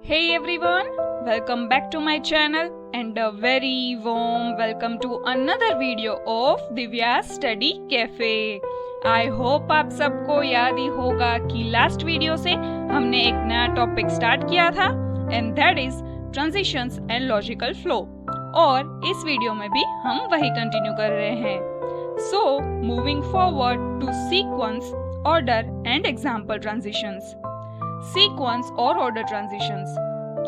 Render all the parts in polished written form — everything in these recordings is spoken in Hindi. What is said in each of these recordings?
Hey everyone, welcome back to my channel and a very warm welcome to another video of Divya Study Cafe. I hope आप सबको याद ही होगा कि लास्ट वीडियो से हमने एक नया टॉपिक स्टार्ट किया था and that is transitions and logical flow और इस वीडियो में भी हम वही कंटिन्यू कर रहे हैं. So moving forward to sequence, order and example transitions. Sequence और ऑर्डर ट्रांजिशंस.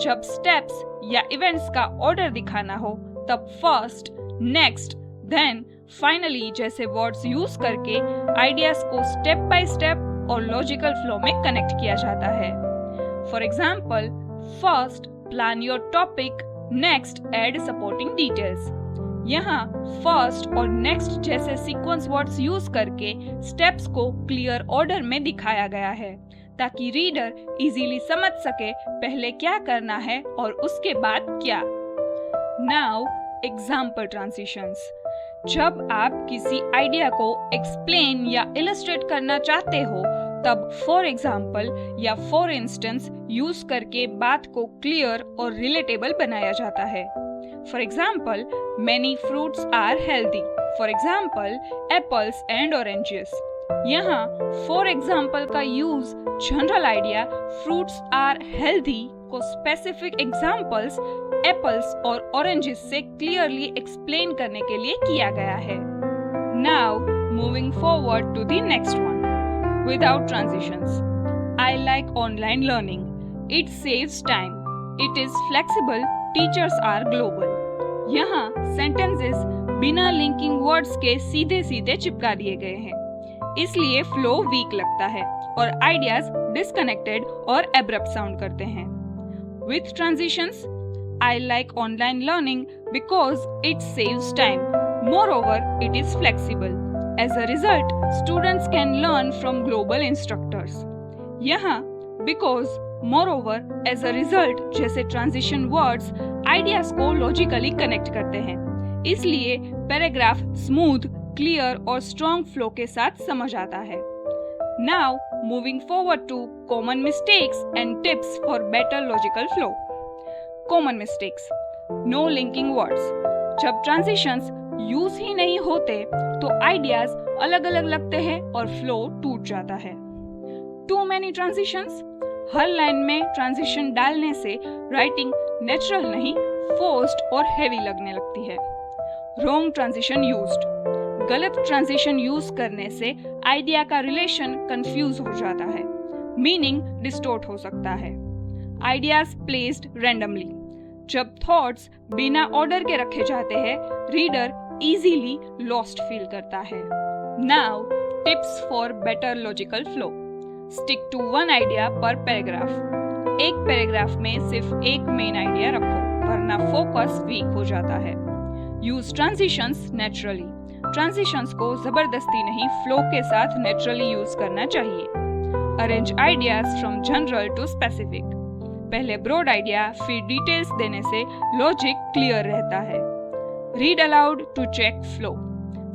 जब स्टेप्स या इवेंट्स का ऑर्डर दिखाना हो तब फर्स्ट, नेक्स्ट, देन, फाइनली जैसे वर्ड्स यूज करके आइडियाज को स्टेप बाय स्टेप और लॉजिकल फ्लो में कनेक्ट किया जाता है. For example, first plan your topic, next add supporting details. यहाँ फर्स्ट और नेक्स्ट जैसे सीक्वेंस वर्ड्स यूज करके स्टेप्स को क्लियर ऑर्डर में दिखाया गया है ताकि रीडर इजीली समझ सके पहले क्या करना है और उसके बाद क्या. Now example transitions. जब आप किसी आइडिया को एक्सप्लेन या इलस्ट्रेट करना चाहते हो तब फॉर एग्जाम्पल या फॉर इंस्टेंस यूज करके बात को क्लियर और रिलेटेबल बनाया जाता है. For example, many fruits are healthy. For example, apples and oranges. यहाँ फॉर एग्जाम्पल का use general idea fruits are healthy को स्पेसिफिक एग्जाम्पल्स एप्पल्स और ऑरेंजेस से क्लियरली एक्सप्लेन करने के लिए किया गया है. Now moving forward to the next one, without transitions. I like online learning. It saves time. It is flexible. Teachers are global. यहाँ सेंटेंसेस बिना लिंकिंग वर्ड्स के सीधे सीधे चिपका दिए गए हैं, इसलिए फ्लो वीक लगता है और आइडियाज डिस्कनेक्टेड और एब्रप्ट साउंड करते हैं. With transitions, I like online learning because it saves time. Moreover, it is flexible. As a result, students can learn from global instructors. यहाँ because, moreover, as a result जैसे ट्रांजिशन वर्ड्स आइडियाज को लॉजिकली कनेक्ट करते हैं, इसलिए पैराग्राफ स्मूथ, क्लियर और स्ट्रॉन्ग फ्लो के साथ समझ आता है. Now moving forward to common mistakes and tips for better logical flow. Common mistakes. No linking words. जब ट्रांजिशंस यूज ही नहीं होते तो आइडियाज अलग अलग लगते हैं और फ्लो टूट जाता है. Too many transitions. हर लाइन में ट्रांजिशन डालने से राइटिंग नेचुरल नहीं, फोर्स्ड और हेवी लगने लगती है. Wrong transition used. गलत ट्रांजिशन यूज करने से आइडिया का रिलेशन कंफ्यूज हो जाता है, मीनिंग डिस्टोर्ट हो सकता है. Ideas placed randomly. जब थॉट्स बिना ऑर्डर के रखे जाते हैं, रीडर इजीली लॉस्ट फील करता है. Now tips for better logical flow. Stick to one idea per paragraph. एक पैराग्राफ में सिर्फ एक मेन आइडिया रखो वरना फोकस वीक हो जाता है. Use transitions naturally. ट्रांजिशंस को जबरदस्ती नहीं, फ्लो के साथ नेचुरली यूज करना चाहिए. Arrange ideas from general to specific. पहले ब्रॉड आइडिया फिर डिटेल्स देने से लॉजिक क्लियर रहता है. Read aloud to check flow.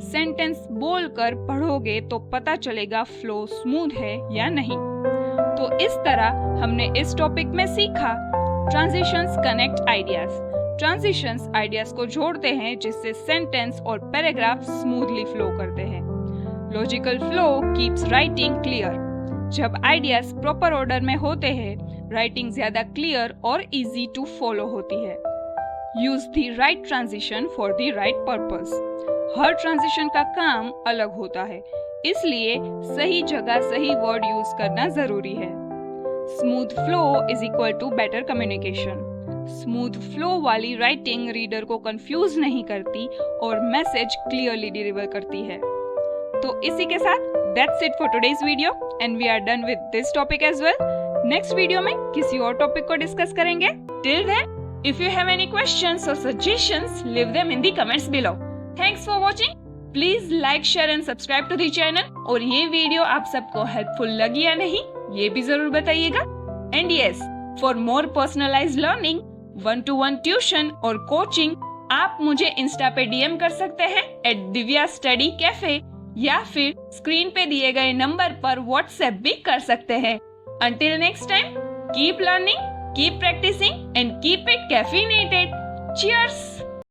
Sentence बोलकर पढ़ोगे तो पता चलेगा फ्लो स्मूथ है या नहीं. तो इस तरह हमने इस टॉपिक में सीखा transitions connect ideas. Transitions ideas को जोड़ते हैं जिससे सेंटेंस और पैराग्राफ स्मूथली फ्लो करते हैं. Logical flow keeps writing clear. जब आइडियाज प्रॉपर ऑर्डर में होते हैं, राइटिंग ज्यादा क्लियर और इजी टू फॉलो होती है. Use the right transition for the right purpose. Her transition का काम अलग होता है, इसलिए सही जगह सही वर्ड यूज करना जरूरी है. Smooth flow is equal to better communication. Smooth flow वाली राइटिंग रीडर को कंफ्यूज नहीं करती और मैसेज क्लियरली डिलीवर करती है. तो इसी के साथ that's it for today's video and we are done with this topic as well. Next video में किसी और टॉपिक को डिस्कस करेंगे. Till then, if you have any questions और suggestions, leave them in the comments below. Thanks for watching. Please like, share and subscribe to the channel. और ये वीडियो आप सबको हेल्पफुल लगी या नहीं, ये भी जरूर बताइएगा. And yes, for more personalised learning, 1-to-1 tuition और कोचिंग, आप मुझे इंस्टा पे डीएम कर सकते हैं @दिव्या स्टडी कैफे या फिर स्क्रीन पे दिए गए नंबर पर व्हाट्सएप भी कर सकते हैं. Until next time, keep learning. Keep practicing and keep it caffeinated. Cheers!